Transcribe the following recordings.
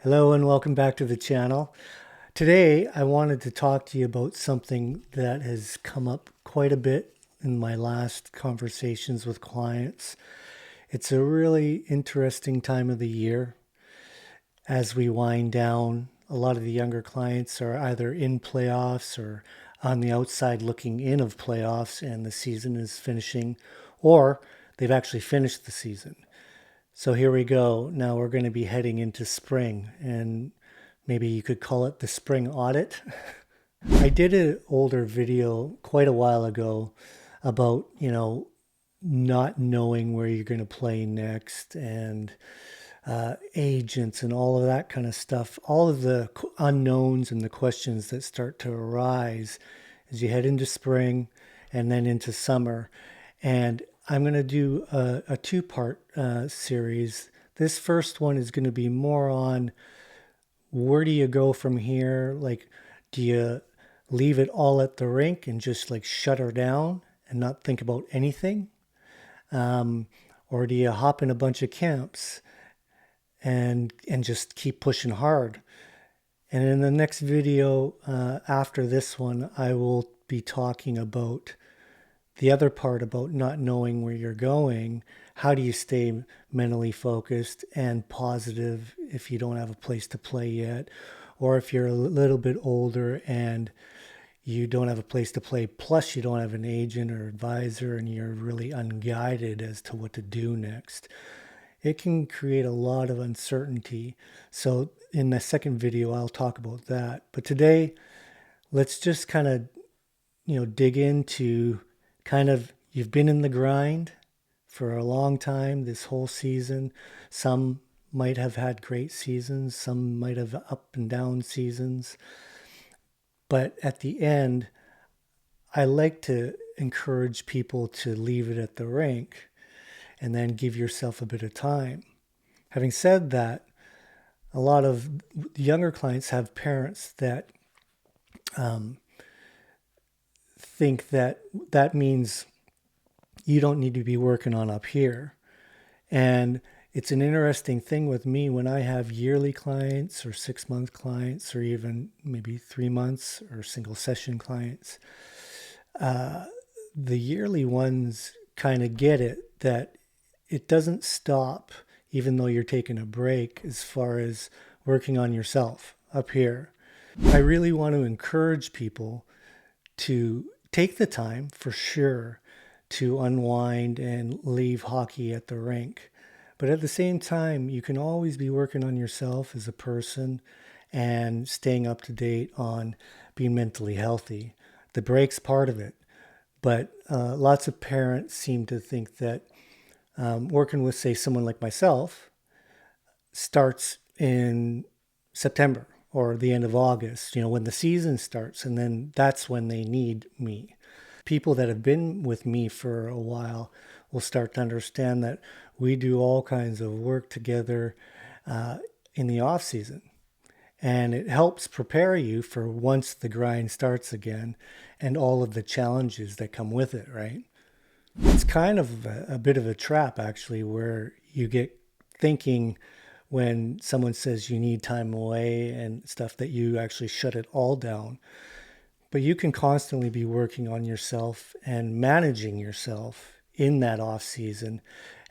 Hello and welcome back to the channel. Today I wanted to talk to you about something that has come up quite a bit in my last conversations with clients. It's a really interesting time of the year as we wind down. A lot of the younger clients are either in playoffs or on the outside looking in of playoffs and the season is finishing, or they've actually finished the season. So here we go. Now we're going to be heading into spring, and maybe you could call it the spring audit. I did an older video quite a while ago about, not knowing where you're going to play next and agents and all of that kind of stuff. All of the unknowns and the questions that start to arise as you head into spring and then into summer. And I'm going to do a two-part series. This first one is going to be more on where do you go from here? Like, do you leave it all at the rink and just like shut her down and not think about anything? Um, or do you hop in a bunch of camps and just keep pushing hard? And in the next video after this one, I will be talking about the other part about not knowing where you're going. How do you stay mentally focused and positive if you don't have a place to play yet? Or if you're a little bit older and you don't have a place to play, plus you don't have an agent or advisor and you're really unguided as to what to do next. It can create a lot of uncertainty. So in the second video, I'll talk about that. But today, let's just kind of, dig into kind of you've been in the grind for a long time this whole season. Some might have had great seasons, some might have up and down seasons. But at the end, I like to encourage people to leave it at the rink and then give yourself a bit of time. Having said that, a lot of younger clients have parents that think that that means you don't need to be working on up here. And it's an interesting thing with me when I have yearly clients or 6 month clients or even maybe 3 months or single session clients. The yearly ones kind of get it that it doesn't stop even though you're taking a break as far as working on yourself up here. I really want to encourage people to take the time for sure to unwind and leave hockey at the rink. But at the same time, you can always be working on yourself as a person and staying up to date on being mentally healthy. The break's part of it. But lots of parents seem to think that working with, say, someone like myself starts in September or the end of August, when the season starts, and then that's when they need me. People that have been with me for a while will start to understand that we do all kinds of work together in the off season. And it helps prepare you for once the grind starts again and all of the challenges that come with it, right? It's kind of a bit of a trap, actually, where you get thinking when someone says you need time away and stuff that you actually shut it all down. But you can constantly be working on yourself and managing yourself in that off season.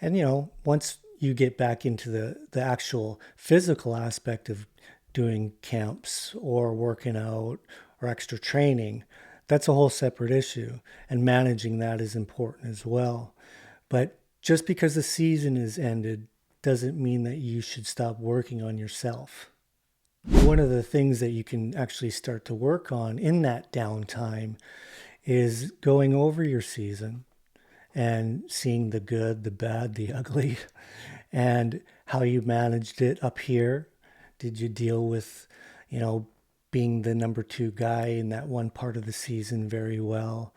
And, once you get back into the actual physical aspect of doing camps or working out or extra training, that's a whole separate issue. And managing that is important as well. But just because the season is ended doesn't mean that you should stop working on yourself. One of the things that you can actually start to work on in that downtime is going over your season and seeing the good, the bad, the ugly, and how you managed it up here. Did you deal with, you know, being the number two guy in that one part of the season very well?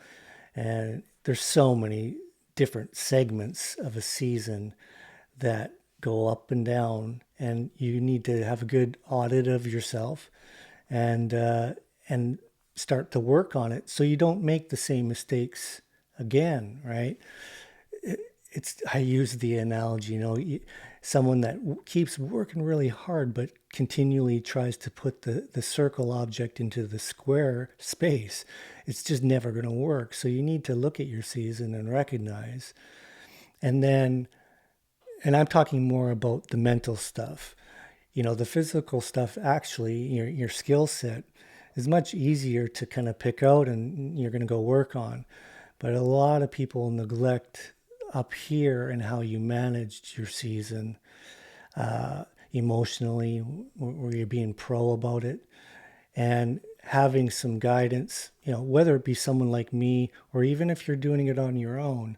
And there's so many different segments of a season that go up and down, and you need to have a good audit of yourself and and start to work on it so you don't make the same mistakes again, right? It's I use the analogy, someone that keeps working really hard but continually tries to put the circle object into the square space, it's just never going to work. So you need to look at your season and recognize. And then, and I'm talking more about the mental stuff. The physical stuff, actually, your skill set is much easier to kind of pick out and you're going to go work on. But a lot of people neglect up here and how you managed your season emotionally, where you're being pro about it, and having some guidance, whether it be someone like me or even if you're doing it on your own,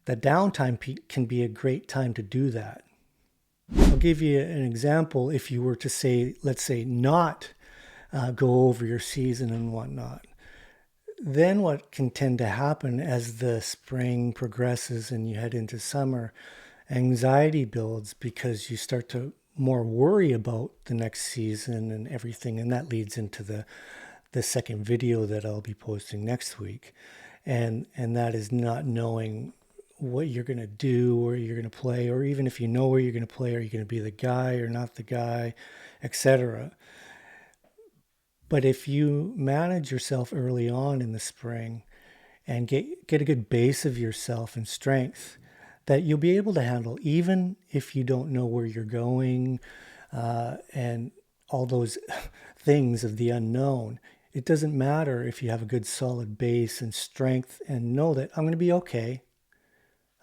the downtime can be a great time to do that. I'll give you an example. If you were to say, let's say, not go over your season and whatnot, then what can tend to happen as the spring progresses and you head into summer, anxiety builds because you start to more worry about the next season and everything. And that leads into the second video that I'll be posting next week. And that is not knowing what you're going to do, where you're going to play, or even if you know where you're going to play, are you going to be the guy or not the guy, etc. But if you manage yourself early on in the spring and get a good base of yourself and strength that you'll be able to handle, even if you don't know where you're going and all those things of the unknown. It doesn't matter if you have a good solid base and strength and know that I'm going to be okay.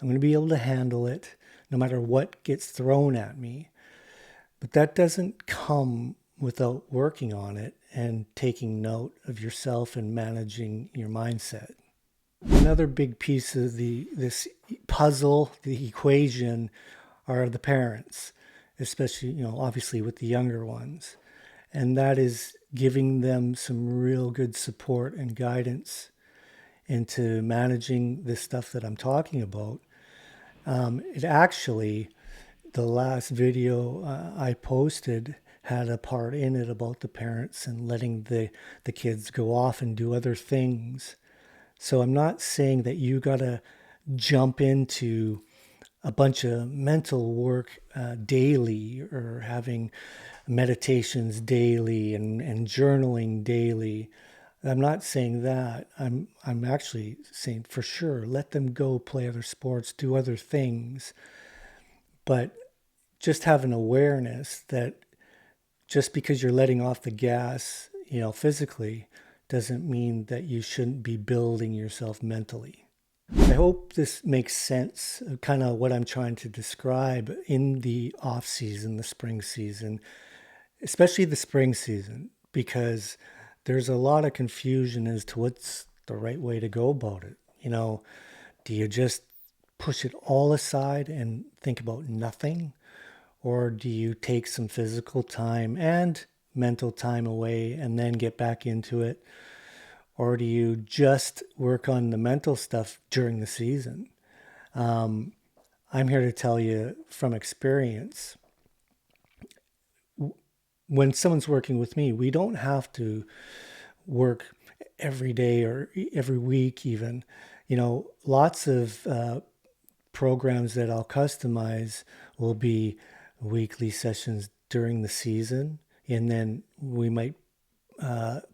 I'm going to be able to handle it no matter what gets thrown at me. But that doesn't come without working on it and taking note of yourself and managing your mindset. Another big piece of this puzzle, the equation, are the parents, especially, obviously with the younger ones. And that is giving them some real good support and guidance into managing this stuff that I'm talking about. It actually, the last video I posted had a part in it about the parents and letting the kids go off and do other things. So I'm not saying that you got to jump into a bunch of mental work daily or having meditations daily and journaling daily. I'm not saying that. I'm actually saying for sure, let them go play other sports, do other things. But just have an awareness that just because you're letting off the gas, physically, doesn't mean that you shouldn't be building yourself mentally. I hope this makes sense, kind of what I'm trying to describe in the off season, the spring season, especially the spring season, because there's a lot of confusion as to what's the right way to go about it. Do you just push it all aside and think about nothing? Or do you take some physical time and mental time away and then get back into it? Or do you just work on the mental stuff during the season? I'm here to tell you from experience, when someone's working with me, we don't have to work every day or every week even. Lots of programs that I'll customize will be weekly sessions during the season, and then we might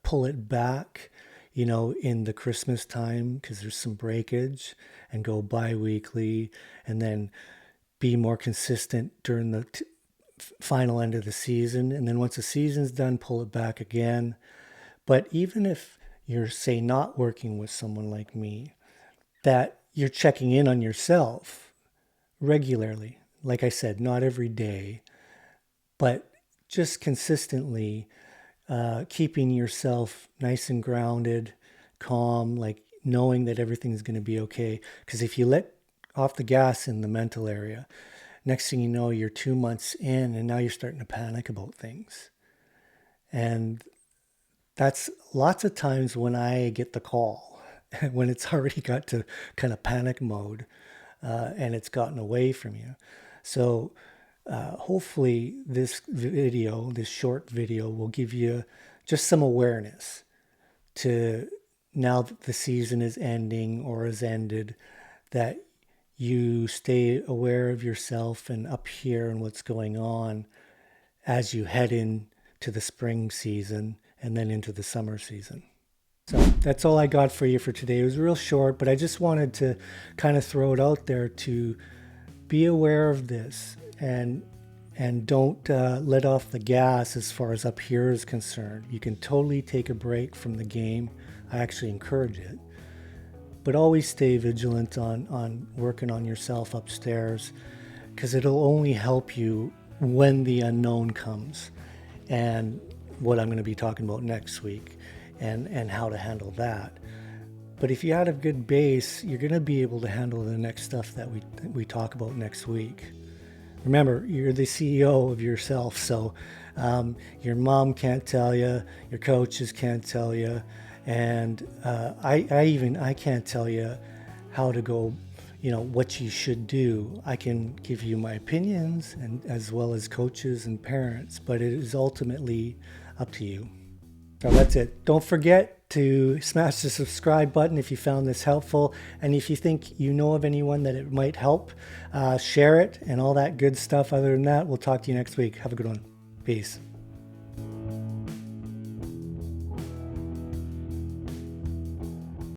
pull it back, in the Christmas time because there's some breakage, and go bi-weekly, and then be more consistent during the final end of the season. And then once the season's done, pull it back again. But even if you're, say, not working with someone like me, that you're checking in on yourself regularly. Like I said, not every day, but just consistently keeping yourself nice and grounded, calm, like knowing that everything's going to be okay. Because if you let off the gas in the mental area, next thing you know, you're 2 months in and now you're starting to panic about things. And that's lots of times when I get the call, when it's already got to kind of panic mode and it's gotten away from you. So hopefully this video, this short video, will give you just some awareness to, now that the season is ending or has ended, that you stay aware of yourself and up here and what's going on as you head into the spring season and then into the summer season. So that's all I got for you for today. It was real short, but I just wanted to kind of throw it out there to be aware of this and don't let off the gas as far as up here is concerned. You can totally take a break from the game. I actually encourage it. But always stay vigilant on working on yourself upstairs, because it'll only help you when the unknown comes, and what I'm going to be talking about next week and how to handle that. But if you had a good base, you're going to be able to handle the next stuff that we talk about next week. Remember, you're the CEO of yourself, so your mom can't tell you, your coaches can't tell you, and I can't tell you how to go, what you should do. I can give you my opinions, and as well as coaches and parents, but it is ultimately up to you. So that's it. Don't forget to smash the subscribe button if you found this helpful. And if you think you know of anyone that it might help, share it and all that good stuff. Other than that, we'll talk to you next week. Have a good one. Peace.